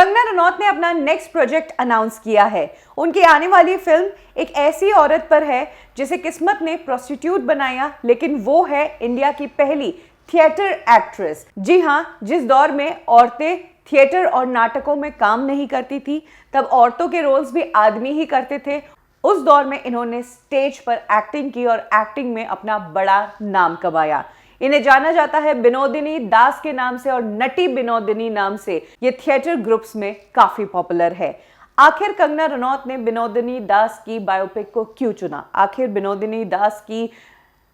कंगना रनौत ने अपना next project announce किया है। उनकी आने वाली फिल्म एक ऐसी औरत पर है जिसे किस्मत ने प्रोस्टिट्यूट बनाया, लेकिन वो है इंडिया की पहली थिएटर एक्ट्रेस। जी हाँ, जिस दौर में औरतें थिएटर और नाटकों में काम नहीं करती थी, तब औरतों के रोल्स भी आदमी ही करते थे। उस दौर में इन्होंने स्टेज पर एक्टिंग की और एक्टिंग में अपना बड़ा नाम कमाया। इन्हें जाना जाता है बिनोदिनी दास के नाम से और नटी बिनोदिनी नाम से। ये थिएटर ग्रुप्स में काफी पॉपुलर है। आखिर कंगना रनौत ने बिनोदिनी दास की बायोपिक को क्यों चुना? आखिर बिनोदिनी दास की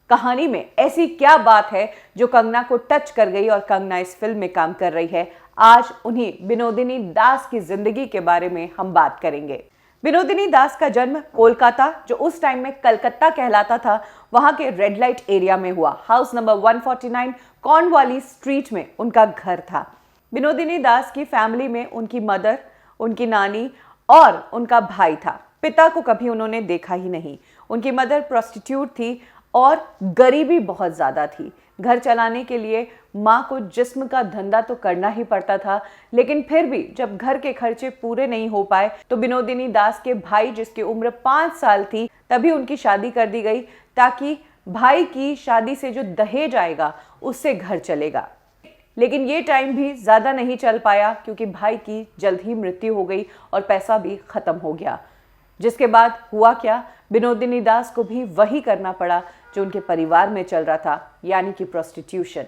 कहानी में ऐसी क्या बात है जो कंगना को टच कर गई और कंगना इस फिल्म में काम कर रही है? आज उन्हीं बिनोदिनी दास की जिंदगी के बारे में हम बात करेंगे। बिनोदिनी दास का जन्म कोलकाता, जो उस टाइम में कलकत्ता कहलाता था, वहां के रेड लाइट एरिया में हुआ। हाउस नंबर 149 कॉर्नवाली स्ट्रीट में उनका घर था। बिनोदिनी दास की फैमिली में उनकी मदर, उनकी नानी और उनका भाई था। पिता को कभी उन्होंने देखा ही नहीं। उनकी मदर प्रोस्टिट्यूट थी और गरीबी बहुत ज़्यादा थी। घर चलाने के लिए माँ को जिस्म का धंधा तो करना ही पड़ता था, लेकिन फिर भी जब घर के खर्चे पूरे नहीं हो पाए तो बिनोदिनी दास के भाई, जिसकी उम्र 5 साल थी, तभी उनकी शादी कर दी गई ताकि भाई की शादी से जो दहेज आएगा उससे घर चलेगा। लेकिन ये टाइम भी ज़्यादा नहीं चल पाया क्योंकि भाई की जल्द ही मृत्यु हो गई और पैसा भी ख़त्म हो गया। जिसके बाद हुआ क्या, बिनोदिनी दास को भी वही करना पड़ा जो उनके परिवार में चल रहा था, यानी कि प्रोस्टिट्यूशन।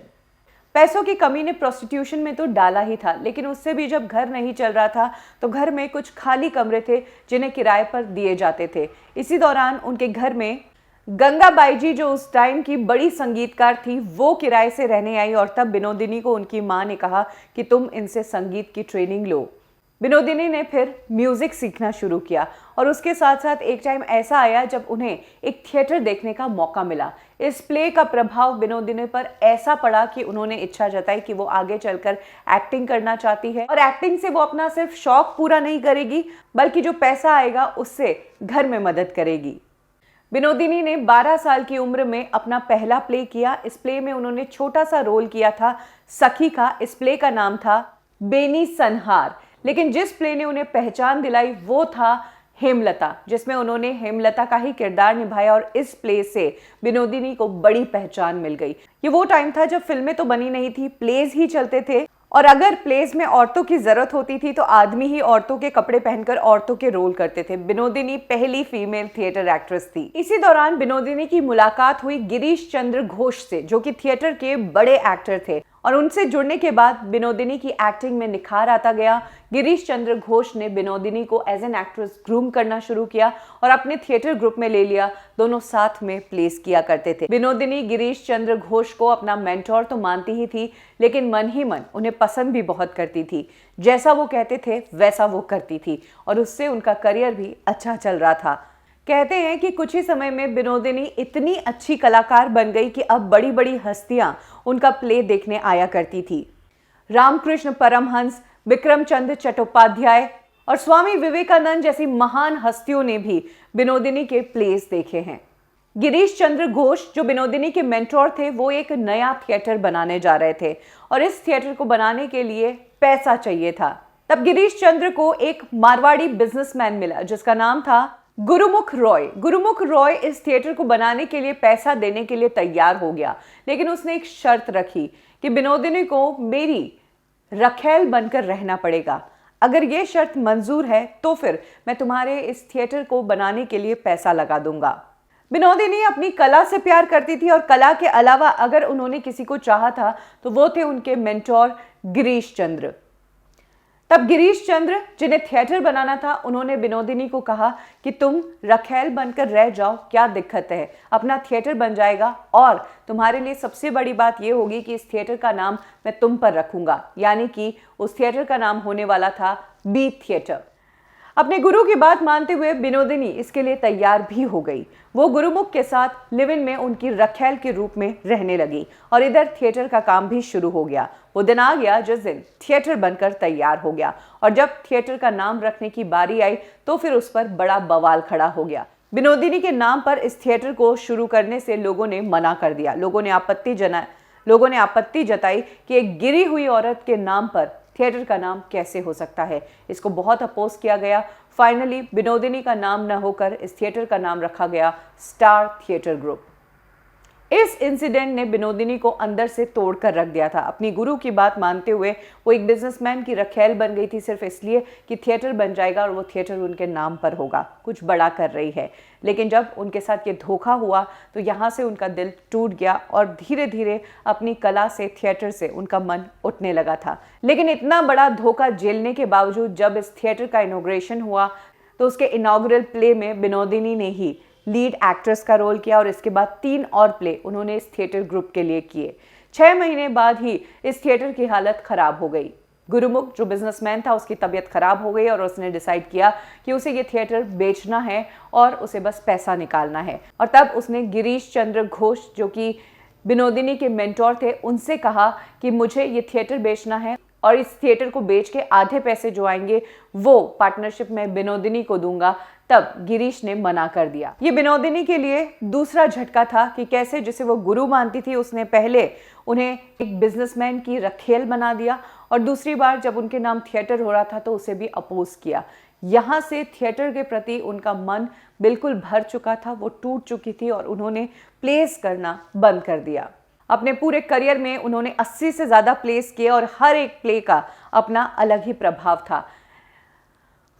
पैसों की कमी ने प्रोस्टिट्यूशन में तो डाला ही था, लेकिन उससे भी जब घर नहीं चल रहा था तो घर में कुछ खाली कमरे थे जिन्हें किराए पर दिए जाते थे। इसी दौरान उनके घर में गंगाबाई जी, जो उस टाइम की बड़ी संगीतकार थी, वो किराए से रहने आई और तब बिनोदिनी को उनकी माँ ने कहा कि तुम इनसे संगीत की ट्रेनिंग लो। बिनोदिनी ने फिर म्यूजिक सीखना शुरू किया और उसके साथ साथ एक टाइम ऐसा आया जब उन्हें एक थिएटर देखने का मौका मिला। इस प्ले का प्रभाव बिनोदिनी पर ऐसा पड़ा कि उन्होंने इच्छा जताई कि वो आगे चलकर एक्टिंग करना चाहती है और एक्टिंग से वो अपना सिर्फ शौक पूरा नहीं करेगी, बल्कि जो पैसा आएगा उससे घर में मदद करेगी। बिनोदिनी ने 12 साल की उम्र में अपना पहला प्ले किया। इस प्ले में उन्होंने छोटा सा रोल किया था सखी का। इस प्ले का नाम था बेनी सनहार। लेकिन जिस प्ले ने उन्हें पहचान दिलाई वो था हेमलता, जिसमें उन्होंने हेमलता का ही किरदार निभाया और इस प्ले से बिनोदिनी को बड़ी पहचान मिल गई। ये वो टाइम था जब फिल्में तो बनी नहीं थी, प्लेज ही चलते थे और अगर प्लेज में औरतों की जरूरत होती थी तो आदमी ही औरतों के कपड़े पहनकर औरतों के रोल करते थे। बिनोदिनी पहली फीमेल थिएटर एक्ट्रेस थी। इसी दौरान बिनोदिनी की मुलाकात हुई गिरीश चंद्र घोष से, जो कि थिएटर के बड़े एक्टर थे, और उनसे जुड़ने के बाद बिनोदिनी की एक्टिंग में निखार आता गया। गिरीश चंद्र घोष ने बिनोदिनी को एज एन एक्ट्रेस ग्रूम करना शुरू किया और अपने थिएटर ग्रुप में ले लिया। दोनों साथ में प्लेस किया करते थे। बिनोदिनी गिरीश चंद्र घोष को अपना मेंटोर तो मानती ही थी, लेकिन मन ही मन उन्हें पसंद भी बहुत करती थी। जैसा वो कहते थे वैसा वो करती थी और उससे उनका करियर भी अच्छा चल रहा था। कहते हैं कि कुछ ही समय में बिनोदिनी इतनी अच्छी कलाकार बन गई कि अब बड़ी बड़ी हस्तियां उनका प्ले देखने आया करती थी। रामकृष्ण परमहंस, विक्रम चंद्र चट्टोपाध्याय और स्वामी विवेकानंद जैसी महान हस्तियों ने भी बिनोदिनी के प्लेस देखे हैं। गिरीश चंद्र घोष, जो बिनोदिनी के मेंटोर थे, वो एक नया थिएटर बनाने जा रहे थे और इस थिएटर को बनाने के लिए पैसा चाहिए था। तब गिरीश चंद्र को एक मारवाड़ी बिजनेसमैन मिला जिसका नाम था गुरुमुख रॉय। गुरुमुख रॉय इस थिएटर को बनाने के लिए पैसा देने के लिए तैयार हो गया, लेकिन उसने एक शर्त रखी कि बिनोदिनी को मेरी रखेल बनकर रहना पड़ेगा। अगर ये शर्त मंजूर है तो फिर मैं तुम्हारे इस थिएटर को बनाने के लिए पैसा लगा दूंगा। बिनोदिनी अपनी कला से प्यार करती थी और कला के अलावा अगर उन्होंने किसी को चाहा था तो वो थे उनके मेंटोर गिरीश चंद्र। तब गिरीश चंद्र, जिन्हें थिएटर बनाना था, उन्होंने बिनोदिनी को कहा कि तुम रखेल बनकर रह जाओ, क्या दिक्कत है, अपना थिएटर बन जाएगा और तुम्हारे लिए सबसे बड़ी बात यह होगी कि इस थिएटर का नाम मैं तुम पर रखूंगा। यानी कि उस थिएटर का नाम होने वाला था बी थिएटर। अपने गुरु की बात मानते हुए बिनोदिनी इसके लिए तैयार भी हो गई। वो गुरुमुख के साथ लिव इन में उनकी रखेल के रूप में रहने लगी और इधर थिएटर का काम भी शुरू हो गया। वो दिन आ गया जिस दिन थिएटर बनकर तैयार हो गया और जब थिएटर का नाम रखने की बारी आई तो फिर उस पर बड़ा बवाल खड़ा हो गया। बिनोदिनी के नाम पर इस थिएटर को शुरू करने से लोगों ने मना कर दिया। लोगों ने आपत्ति जताई कि एक गिरी हुई औरत के नाम पर थिएटर का नाम कैसे हो सकता है। इसको बहुत अपोज किया गया। फाइनली विनोदिनी का नाम न होकर इस थिएटर का नाम रखा गया स्टार थिएटर ग्रुप। इस इंसिडेंट ने विनोदिनी को अंदर से तोड़ कर रख दिया था। अपनी गुरु की बात मानते हुए वो एक बिजनेसमैन की रखेल बन गई थी, सिर्फ इसलिए कि थिएटर बन जाएगा और वो थिएटर उनके नाम पर होगा, कुछ बड़ा कर रही है। लेकिन जब उनके साथ ये धोखा हुआ तो यहाँ से उनका दिल टूट गया और धीरे धीरे अपनी कला से, थिएटर से उनका मन उठने लगा था। लेकिन इतना बड़ा धोखा झेलने के बावजूद जब इस थिएटर का इनॉग्रेशन हुआ तो उसके इनॉग्रल प्ले में विनोदिनी ने ही लीड एक्ट्रेस का रोल किया और इसके बाद 3 और प्ले उन्होंने इस थिएटर ग्रुप के लिए किए। 6 महीने बाद ही इस थिएटर की हालत खराब हो गई। गुरुमुख जो बिजनेसमैन था, उसकी तबीयत खराब हो गई और उसने डिसाइड किया कि उसे ये थिएटर बेचना है और उसे बस पैसा निकालना है। और तब उसने गिरीश चंद्र घोष, जो कि विनोदिनी के मेंटोर थे, उनसे कहा कि मुझे ये थिएटर बेचना है और इस थिएटर को बेच के आधे पैसे जो आएंगे वो पार्टनरशिप में विनोदिनी को दूंगा। तब गिरीश ने मना कर दिया। ये विनोदिनी के लिए दूसरा झटका था कि कैसे जिसे वो गुरु मानती थी उसने पहले उन्हें एक बिजनेसमैन की रखेल बना दिया और दूसरी बार जब उनके नाम थिएटर हो रहा था तो उसे भी अपोज किया। यहाँ से थिएटर के प्रति उनका मन बिल्कुल भर चुका था, वो टूट चुकी थी और उन्होंने प्लेस करना बंद कर दिया। अपने पूरे करियर में उन्होंने 80 से ज़्यादा प्लेस किए और हर एक प्ले का अपना अलग ही प्रभाव था।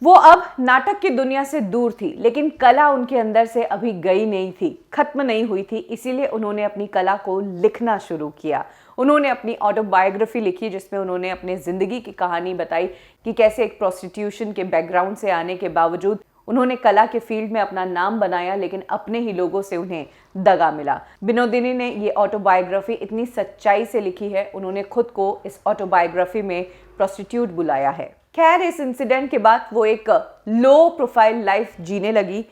वो अब नाटक की दुनिया से दूर थी, लेकिन कला उनके अंदर से अभी गई नहीं थी, खत्म नहीं हुई थी। इसीलिए उन्होंने अपनी कला को लिखना शुरू किया। उन्होंने अपनी ऑटोबायोग्राफी लिखी जिसमें उन्होंने अपने ज़िंदगी की कहानी बताई कि कैसे एक प्रोस्टिट्यूशन के बैकग्राउंड से आने के बावजूद उन्होंने कला के फील्ड में अपना नाम बनाया, लेकिन अपने ही लोगों से उन्हें दगा मिला। विनोदिनी ने ये ऑटोबायोग्राफी इतनी सच्चाई से लिखी है, उन्होंने खुद को इस ऑटोबायोग्राफी में प्रोस्टिट्यूट बुलाया है। खैर, इस इंसिडेंट के बाद वो एक लो प्रोफाइल लाइफ जीने लगी।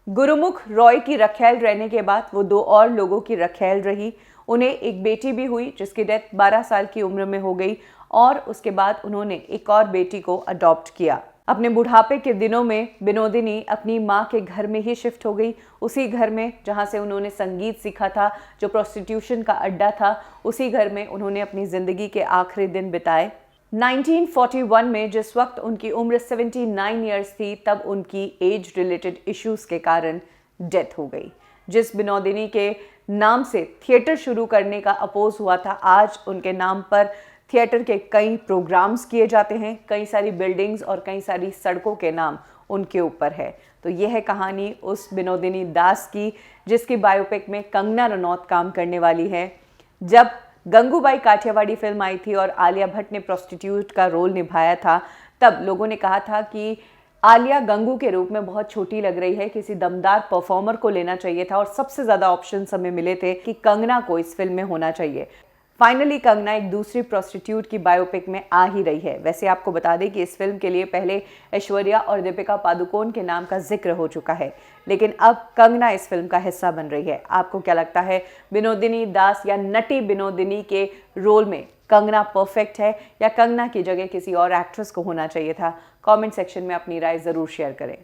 गुरुमुख रॉय की रखेल रहने के बाद वो 2 और लोगों की रखेल रही। उन्हें एक बेटी भी हुई जिसकी डेथ 12 साल की उम्र में हो गई और उसके बाद उन्होंने एक और बेटी को अडॉप्ट किया। अपने बुढ़ापे के दिनों में विनोदिनी अपनी माँ के घर में ही शिफ्ट हो गई, उसी घर में जहाँ से उन्होंने संगीत सीखा था, जो प्रोस्टिट्यूशन का अड्डा था। उसी घर में उन्होंने अपनी ज़िंदगी के आखिरी दिन बिताए। 1941 में जिस वक्त उनकी उम्र 79 ईयर्स थी, तब उनकी एज रिलेटेड इश्यूज के कारण डेथ हो गई। जिस विनोदिनी के नाम से थिएटर शुरू करने का अपोज हुआ था, आज उनके नाम पर थिएटर के कई प्रोग्राम्स किए जाते हैं, कई सारी बिल्डिंग्स और कई सारी सड़कों के नाम उनके ऊपर है। तो यह है कहानी उस विनोदिनी दास की जिसकी बायोपिक में कंगना रनौत काम करने वाली है। जब गंगूबाई काठियावाड़ी फिल्म आई थी और आलिया भट्ट ने प्रोस्टिट्यूट का रोल निभाया था, तब लोगों ने कहा था कि आलिया गंगू के रूप में बहुत छोटी लग रही है, किसी दमदार परफॉर्मर को लेना चाहिए था। और सबसे ज़्यादा ऑप्शंस हमें मिले थे कि कंगना को इस फिल्म में होना चाहिए। फाइनली कंगना एक दूसरी प्रोस्टिट्यूट की बायोपिक में आ ही रही है। वैसे आपको बता दें कि इस फिल्म के लिए पहले ऐश्वर्या और दीपिका पादुकोण के नाम का जिक्र हो चुका है, लेकिन अब कंगना इस फिल्म का हिस्सा बन रही है। आपको क्या लगता है, विनोदिनी दास या नटी विनोदिनी के रोल में कंगना परफेक्ट है या कंगना की जगह किसी और एक्ट्रेस को होना चाहिए था? कमेंट सेक्शन में अपनी राय ज़रूर शेयर करें।